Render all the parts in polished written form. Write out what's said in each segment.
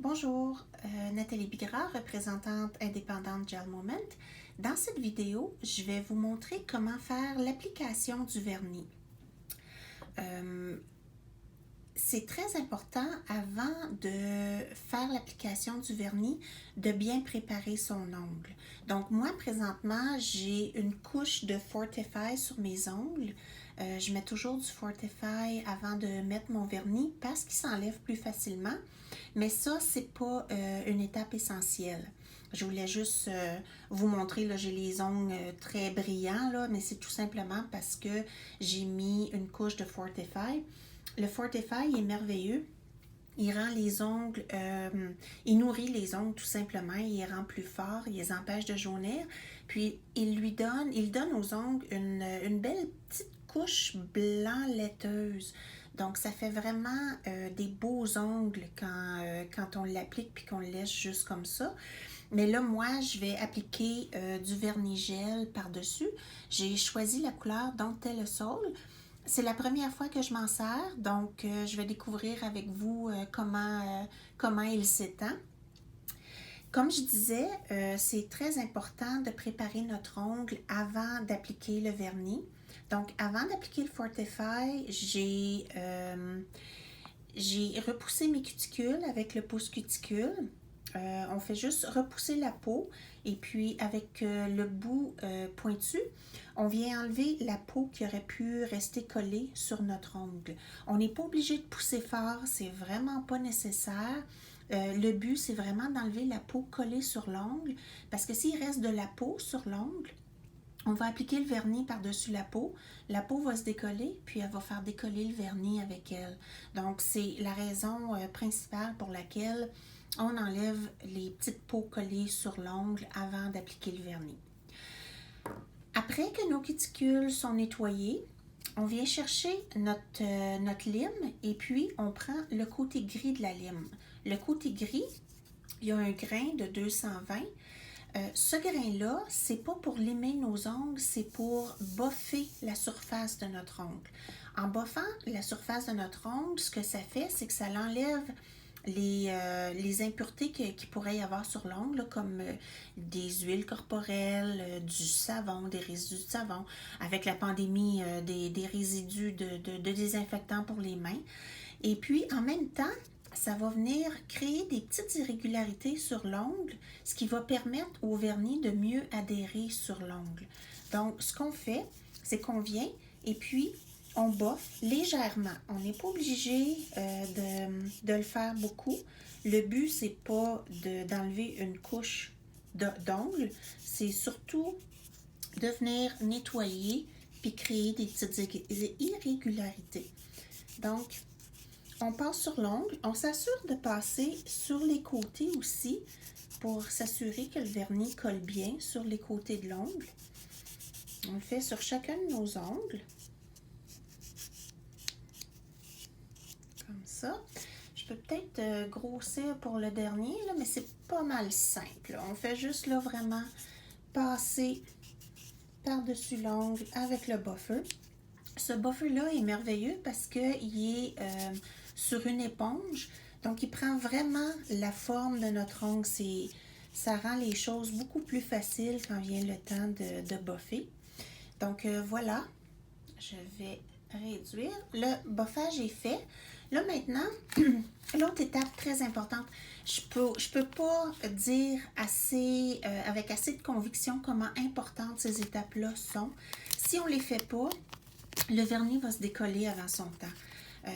Bonjour, Nathalie Bigras, représentante indépendante Gel Moment. Dans cette vidéo, je vais vous montrer comment faire l'application du vernis. C'est très important avant de faire l'application du vernis de bien préparer son ongle. Donc moi présentement j'ai une couche de Fortify sur mes ongles. Je mets toujours du Fortify avant de mettre mon vernis parce qu'il s'enlève plus facilement. Mais ça c'est pas une étape essentielle. Je voulais juste vous montrer, là j'ai les ongles très brillants, là, mais c'est tout simplement parce que j'ai mis une couche de Fortify. Le Fortify est merveilleux. Il rend les ongles, il nourrit les ongles tout simplement, il les rend plus forts, il les empêche de jaunir. Puis il donne aux ongles une belle petite couche blanc laiteuse. Donc ça fait vraiment des beaux ongles quand on l'applique puis qu'on le laisse juste comme ça. Mais là, moi, je vais appliquer du vernis gel par-dessus. J'ai choisi la couleur Dentelle Soul. C'est la première fois que je m'en sers, donc je vais découvrir avec vous comment il s'étend. Comme je disais, c'est très important de préparer notre ongle avant d'appliquer le vernis. Donc, avant d'appliquer le Fortify, j'ai repoussé mes cuticules avec le pouce cuticule. On fait juste repousser la peau et puis avec le bout pointu, on vient enlever la peau qui aurait pu rester collée sur notre ongle. On n'est pas obligé de pousser fort, c'est vraiment pas nécessaire. Le but, c'est vraiment d'enlever la peau collée sur l'ongle parce que s'il reste de la peau sur l'ongle, on va appliquer le vernis par-dessus la peau va se décoller, puis elle va faire décoller le vernis avec elle. Donc, c'est la raison principale pour laquelle on enlève les petites peaux collées sur l'ongle avant d'appliquer le vernis. Après que nos cuticules sont nettoyées, on vient chercher notre lime et puis on prend le côté gris de la lime. Le côté gris, il y a un grain de 220. Ce grain-là, c'est pas pour limer nos ongles, c'est pour boffer la surface de notre ongle. En boffant la surface de notre ongle, ce que ça fait, c'est que ça l'enlève les impuretés qu'il pourrait y avoir sur l'ongle, comme des huiles corporelles, du savon, des résidus de savon, avec la pandémie, des résidus de désinfectants pour les mains. Et puis, en même temps, ça va venir créer des petites irrégularités sur l'ongle, ce qui va permettre au vernis de mieux adhérer sur l'ongle. Donc, ce qu'on fait, c'est qu'on vient et puis on boffe légèrement. On n'est pas obligé de le faire beaucoup. Le but, c'est pas d'enlever une couche d'ongle, c'est surtout de venir nettoyer puis créer des petites irrégularités. Donc, on passe sur l'ongle, on s'assure de passer sur les côtés aussi pour s'assurer que le vernis colle bien sur les côtés de l'ongle. On le fait sur chacun de nos ongles. Comme ça. Je peux peut-être grossir pour le dernier, là, mais c'est pas mal simple. Là. On fait juste là vraiment passer par-dessus l'ongle avec le buffer. Ce buffer-là est merveilleux parce qu'il est sur une éponge. Donc, il prend vraiment la forme de notre ongle. Ça rend les choses beaucoup plus faciles quand vient le temps de buffer. Donc, voilà. Je vais réduire. Le buffage est fait. Là, maintenant, l'autre étape très importante, je peux pas dire avec assez de conviction comment importantes ces étapes-là sont. Si on les fait pas, le vernis va se décoller avant son temps.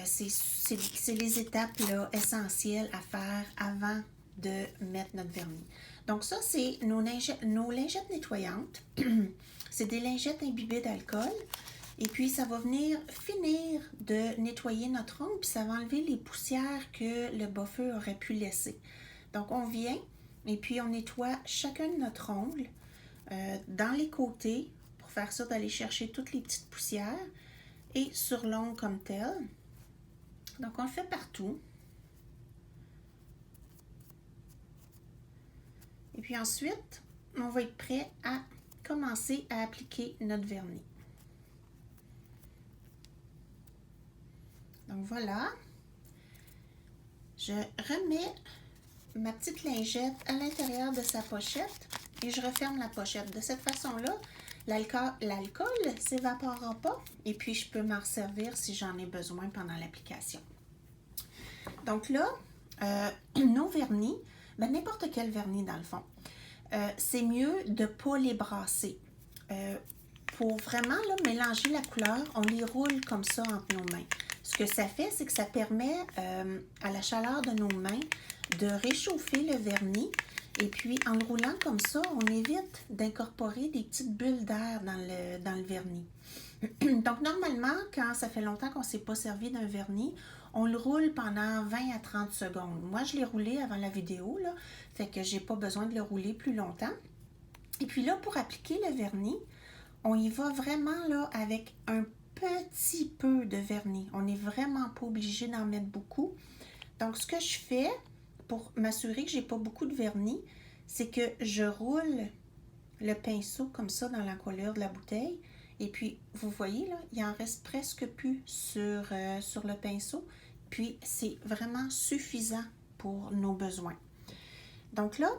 C'est les étapes là, essentielles à faire avant de mettre notre vernis. Donc ça, c'est nos lingettes nettoyantes. C'est des lingettes imbibées d'alcool. Et puis, ça va venir finir de nettoyer notre ongle, puis ça va enlever les poussières que le buffer aurait pu laisser. Donc, on vient et puis on nettoie chacun de notre ongle dans les côtés pour faire ça, d'aller chercher toutes les petites poussières et sur l'ongle comme tel. Donc, on le fait partout. Et puis ensuite, on va être prêt à commencer à appliquer notre vernis. Donc voilà, je remets ma petite lingette à l'intérieur de sa pochette et je referme la pochette. De cette façon-là, l'alcool ne s'évaporera pas et puis je peux m'en servir si j'en ai besoin pendant l'application. Donc là, nos vernis, ben n'importe quel vernis dans le fond, c'est mieux de ne pas les brasser. Pour vraiment là, mélanger la couleur, on les roule comme ça entre nos mains. Ce que ça fait, c'est que ça permet à la chaleur de nos mains de réchauffer le vernis. Et puis, en le roulant comme ça, on évite d'incorporer des petites bulles d'air dans le vernis. Donc, normalement, quand ça fait longtemps qu'on ne s'est pas servi d'un vernis, on le roule pendant 20 à 30 secondes. Moi, je l'ai roulé avant la vidéo, là, fait que j'ai pas besoin de le rouler plus longtemps. Et puis là, pour appliquer le vernis, on y va vraiment là avec un petit peu de vernis. On n'est vraiment pas obligé d'en mettre beaucoup. Donc, ce que je fais pour m'assurer que j'ai pas beaucoup de vernis, c'est que je roule le pinceau comme ça dans l'encolure de la bouteille. Et puis, vous voyez, là, il en reste presque plus sur le pinceau. Puis, c'est vraiment suffisant pour nos besoins. Donc là,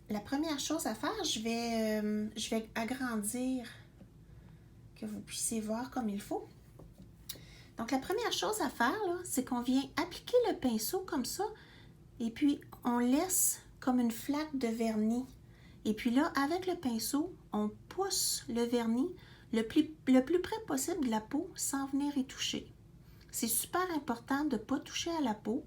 la première chose à faire, je vais agrandir, que vous puissiez voir comme il faut. Donc, la première chose à faire, c'est qu'on vient appliquer le pinceau comme ça. Et puis, on laisse comme une flaque de vernis. Et puis là, avec le pinceau, on pousse le vernis le plus près possible de la peau sans venir y toucher. C'est super important de ne pas toucher à la peau.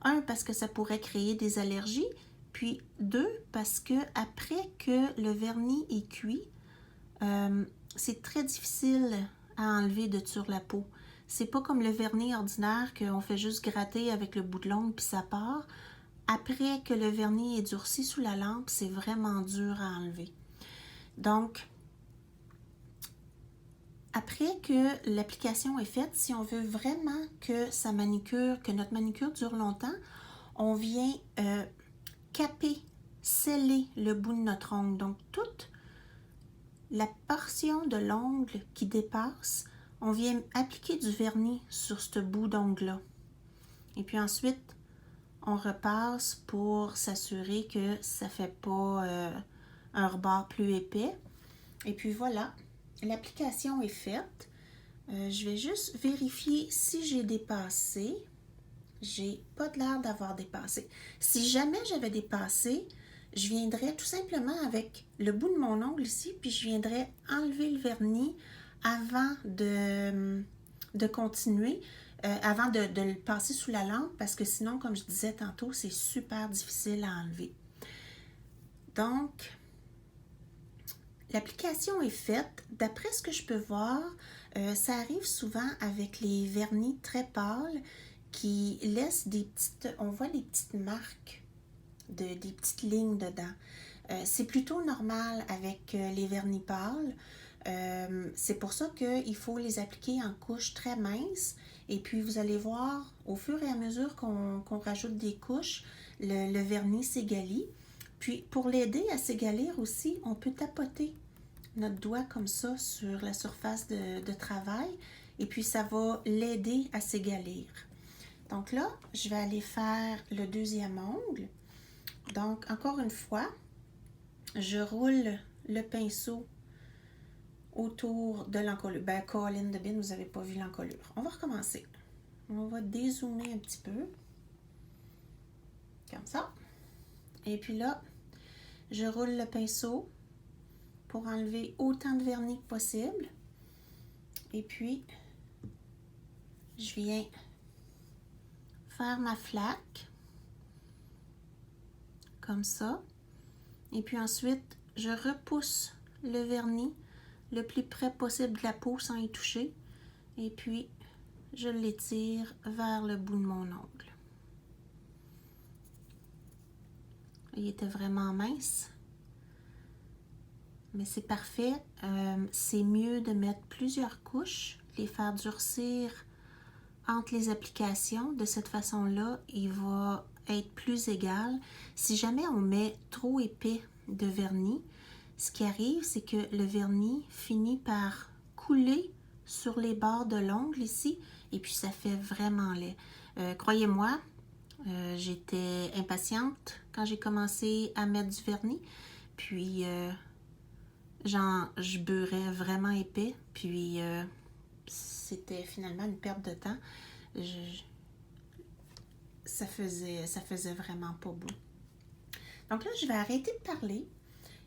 Un, parce que ça pourrait créer des allergies. Puis deux, parce que après que le vernis est cuit, c'est très difficile à enlever sur la peau. C'est pas comme le vernis ordinaire qu'on fait juste gratter avec le bout de l'ongle puis ça part. Après que le vernis est durci sous la lampe, c'est vraiment dur à enlever. Donc, après que l'application est faite, si on veut vraiment que notre manicure dure longtemps, on vient caper, sceller le bout de notre ongle. Donc, toute la portion de l'ongle qui dépasse, on vient appliquer du vernis sur ce bout d'ongle-là. Et puis ensuite, on repasse pour s'assurer que ça ne fait pas un rebord plus épais. Et puis voilà, l'application est faite. Je vais juste vérifier si j'ai dépassé. J'ai pas de l'air d'avoir dépassé. Si jamais j'avais dépassé, je viendrais tout simplement avec le bout de mon ongle ici, puis je viendrais enlever le vernis avant de continuer, avant de le passer sous la lampe, parce que sinon, comme je disais tantôt, c'est super difficile à enlever. Donc, l'application est faite. D'après ce que je peux voir, ça arrive souvent avec les vernis très pâles qui laissent on voit des petites marques, des petites lignes dedans. C'est plutôt normal avec les vernis pâles. C'est pour ça qu'il faut les appliquer en couches très minces. Et puis, vous allez voir, au fur et à mesure qu'on rajoute des couches, le vernis s'égalit. Puis, pour l'aider à s'égalir aussi, on peut tapoter notre doigt comme ça sur la surface de travail. Et puis, ça va l'aider à s'égalir. Donc là, je vais aller faire le deuxième ongle. Donc, encore une fois, je roule le pinceau autour de l'encolure. Ben, Colin de Bin, vous n'avez pas vu l'encolure. On va recommencer. On va dézoomer un petit peu. Comme ça. Et puis là, je roule le pinceau pour enlever autant de vernis que possible. Et puis, je viens faire ma flaque. Comme ça. Et puis ensuite, je repousse le vernis le plus près possible de la peau sans y toucher. Et puis, je l'étire vers le bout de mon ongle. Il était vraiment mince. Mais c'est parfait. C'est mieux de mettre plusieurs couches, les faire durcir entre les applications. De cette façon-là, il va être plus égal. Si jamais on met trop épais de vernis, ce qui arrive, c'est que le vernis finit par couler sur les bords de l'ongle ici, et puis ça fait vraiment laid. Croyez-moi, J'étais impatiente quand j'ai commencé à mettre du vernis. Puis, je beurrais vraiment épais. Puis, c'était finalement une perte de temps. Je- ça faisait vraiment pas beau. Donc là, je vais arrêter de parler.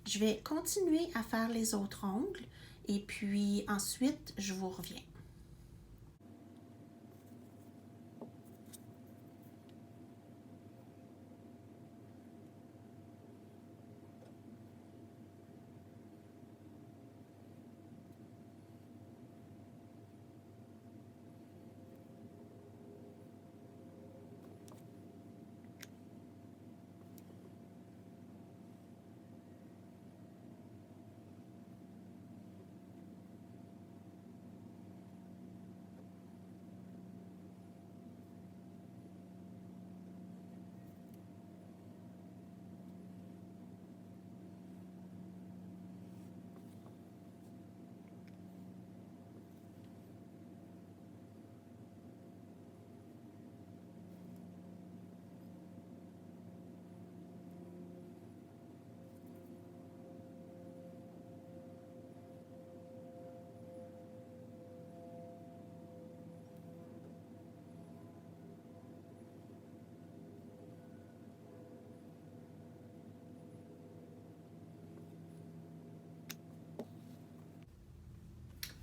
Je vais continuer à faire les autres ongles. Et puis ensuite, je vous reviens.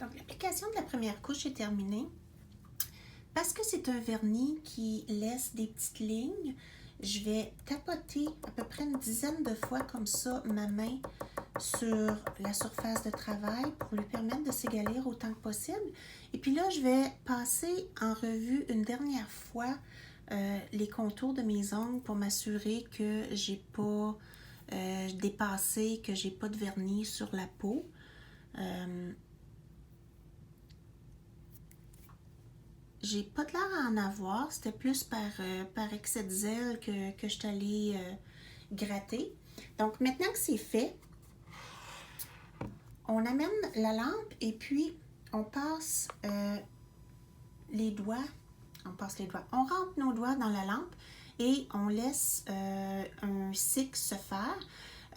Donc l'application de la première couche est terminée. Parce que c'est un vernis qui laisse des petites lignes, je vais tapoter à peu près une dizaine de fois comme ça ma main sur la surface de travail pour lui permettre de s'égalir autant que possible. Et puis là, je vais passer en revue une dernière fois les contours de mes ongles pour m'assurer que j'ai pas dépassé, que j'ai pas de vernis sur la peau. J'ai pas de l'air à en avoir, c'était plus par excès de zèle que je suis allée gratter. Donc maintenant que c'est fait, on amène la lampe et puis on passe les doigts, on rentre nos doigts dans la lampe et on laisse un cycle se faire.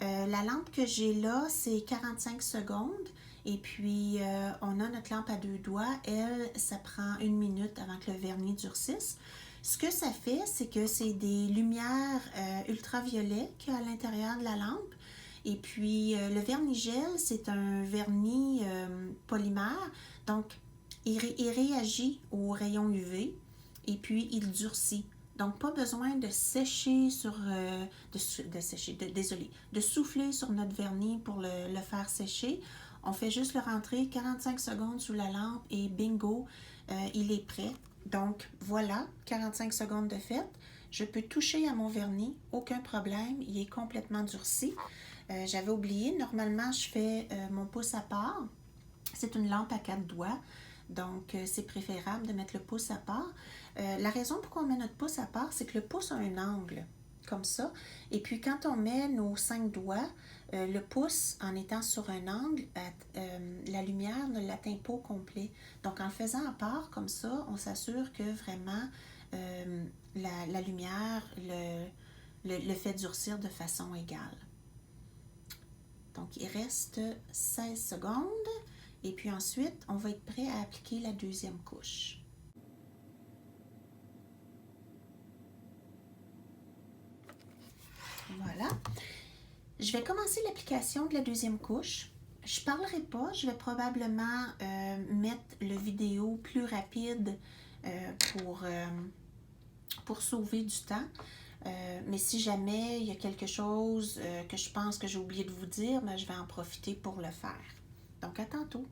La lampe que j'ai là, c'est 45 secondes. Et puis, on a notre lampe à deux doigts. Elle, ça prend 1 minute avant que le vernis durcisse. Ce que ça fait, c'est que c'est des lumières ultraviolets qu'il y a à l'intérieur de la lampe. Et puis, le vernis gel, c'est un vernis polymère. Donc, il réagit aux rayons UV et puis il durcit. Donc, pas besoin de sécher de souffler sur notre vernis pour le faire sécher. On fait juste le rentrer 45 secondes sous la lampe et bingo, il est prêt. Donc, voilà, 45 secondes de fait. Je peux toucher à mon vernis, aucun problème, il est complètement durci. J'avais oublié, normalement, je fais mon pouce à part. C'est une lampe à 4 doigts. Donc, c'est préférable de mettre le pouce à part. La raison pourquoi on met notre pouce à part, c'est que le pouce a un angle, comme ça. Et puis, quand on met nos 5 doigts, le pouce, en étant sur un angle, la lumière ne l'atteint pas au complet. Donc, en le faisant à part, comme ça, on s'assure que vraiment la lumière le fait durcir de façon égale. Donc, il reste 16 secondes. Et puis ensuite, on va être prêt à appliquer la deuxième couche. Voilà. Je vais commencer l'application de la deuxième couche. Je ne parlerai pas, je vais probablement mettre le vidéo plus rapide pour sauver du temps. Mais si jamais il y a quelque chose que je pense que j'ai oublié de vous dire, ben, je vais en profiter pour le faire. Donc, à tantôt.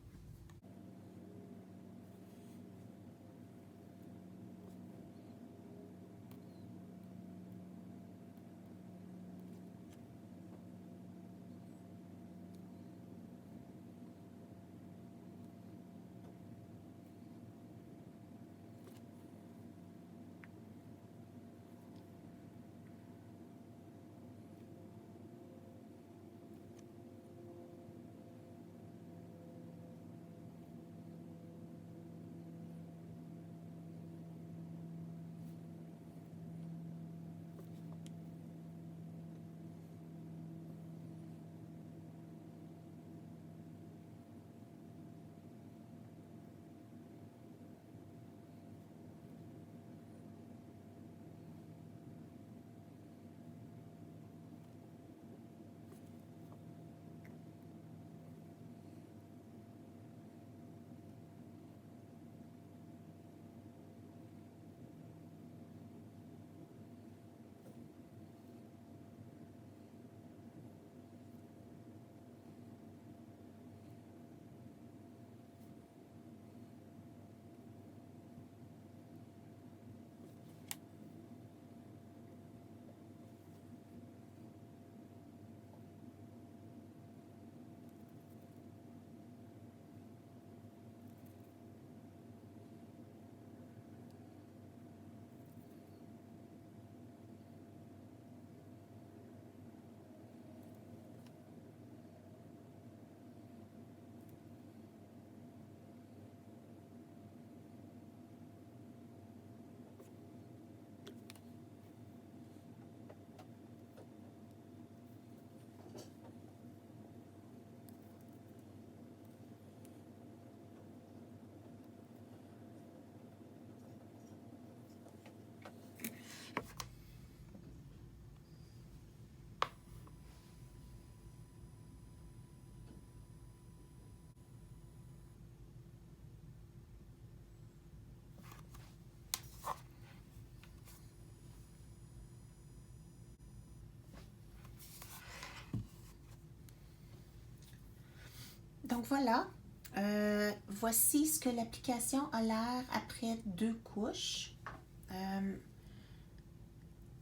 Donc voilà, voici ce que l'application a l'air après 2 couches.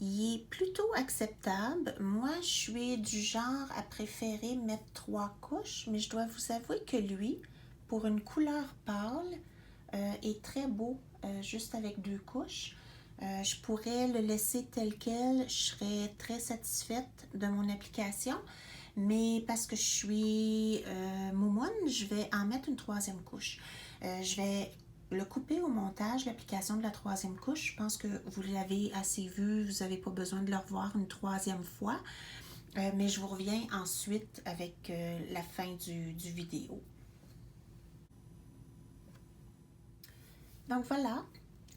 Il est plutôt acceptable. Moi, je suis du genre à préférer mettre 3 couches, mais je dois vous avouer que lui, pour une couleur pâle, est très beau, juste avec 2 couches. Je pourrais le laisser tel quel, je serais très satisfaite de mon application, mais parce que je suis moumoune, je vais en mettre une 3e couche. Je vais le couper au montage, l'application de la 3e couche. Je pense que vous l'avez assez vu, vous n'avez pas besoin de le revoir une 3e fois. Mais je vous reviens ensuite avec la fin du vidéo. Donc voilà,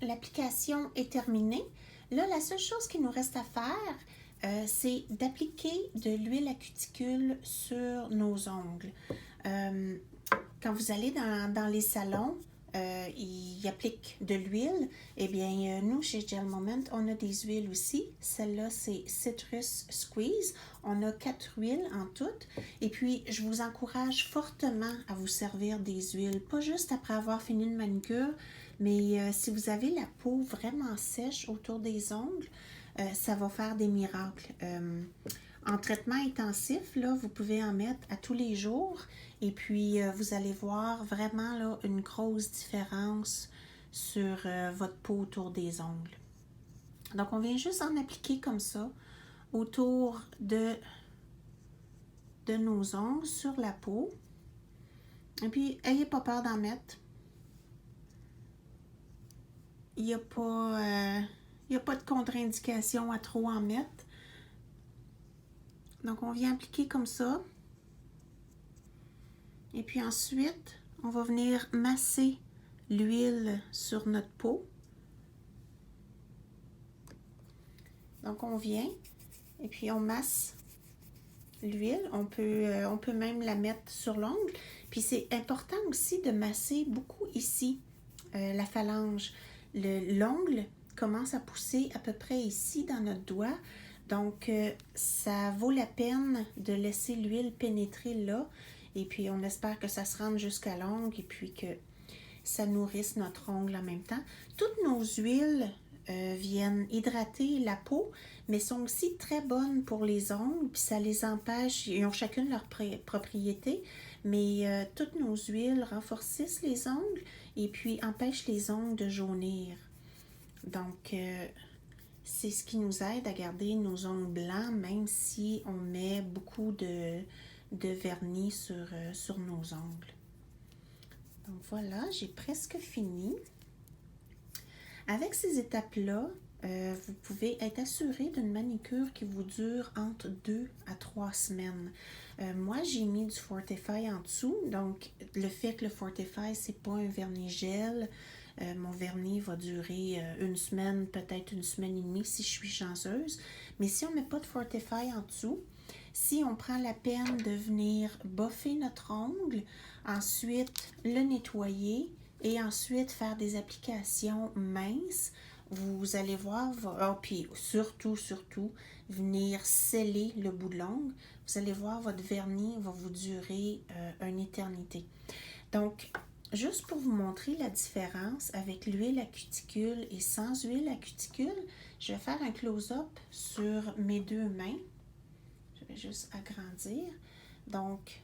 l'application est terminée. Là, la seule chose qu'il nous reste à faire, c'est d'appliquer de l'huile à cuticule sur nos ongles. Quand vous allez dans les salons, ils appliquent de l'huile. Eh bien, nous, chez Gel Moment, on a des huiles aussi. Celle-là, c'est Citrus Squeeze. On a 4 huiles en tout. Et puis, je vous encourage fortement à vous servir des huiles, pas juste après avoir fini une manicure, mais si vous avez la peau vraiment sèche autour des ongles, ça va faire des miracles. En traitement intensif, là, vous pouvez en mettre à tous les jours et puis vous allez voir vraiment là, une grosse différence sur votre peau autour des ongles. Donc, on vient juste en appliquer comme ça autour de nos ongles sur la peau. Et puis, n'ayez pas peur d'en mettre. Il n'y a pas de contre-indication à trop en mettre. Donc, on vient appliquer comme ça. Et puis ensuite, on va venir masser l'huile sur notre peau. Donc, on vient et puis on masse l'huile. On peut même la mettre sur l'ongle. Puis, c'est important aussi de masser beaucoup ici, la phalange. L'ongle commence à pousser à peu près ici dans notre doigt. Donc, ça vaut la peine de laisser l'huile pénétrer là. Et puis, on espère que ça se rende jusqu'à l'ongle et puis que ça nourrisse notre ongle en même temps. Toutes nos huiles viennent hydrater la peau, mais sont aussi très bonnes pour les ongles. Puis, ça les empêche, ils ont chacune leur propriété, mais toutes nos huiles renforcissent les ongles et puis empêchent les ongles de jaunir. Donc, c'est ce qui nous aide à garder nos ongles blancs, même si on met beaucoup de vernis sur nos ongles. Donc voilà, j'ai presque fini. Avec ces étapes-là, vous pouvez être assuré d'une manicure qui vous dure entre 2 à 3 semaines. Moi, j'ai mis du Fortify en dessous, donc le fait que le Fortify, c'est pas un vernis gel, mon vernis va durer 1 semaine, peut-être 1 semaine et demie si je suis chanceuse. Mais si on ne met pas de Fortify en dessous, si on prend la peine de venir boffer notre ongle, ensuite le nettoyer et ensuite faire des applications minces, vous allez voir, puis surtout, venir sceller le bout de l'ongle, vous allez voir, votre vernis va vous durer une éternité. Donc, juste pour vous montrer la différence avec l'huile à cuticule et sans huile à cuticule, je vais faire un close-up sur mes 2 mains. Je vais juste agrandir. Donc,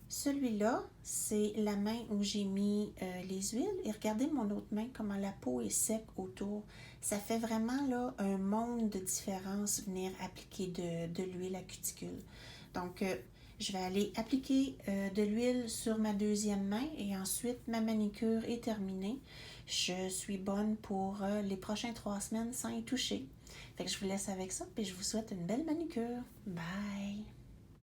celui-là, c'est la main où j'ai mis les huiles. Et regardez mon autre main, comment la peau est sec autour. Ça fait vraiment là un monde de différence venir appliquer de l'huile à cuticule. Donc, je vais aller appliquer de l'huile sur ma 2e main et ensuite ma manicure est terminée. Je suis bonne pour les prochaines 3 semaines sans y toucher. Fait que je vous laisse avec ça et je vous souhaite une belle manicure. Bye!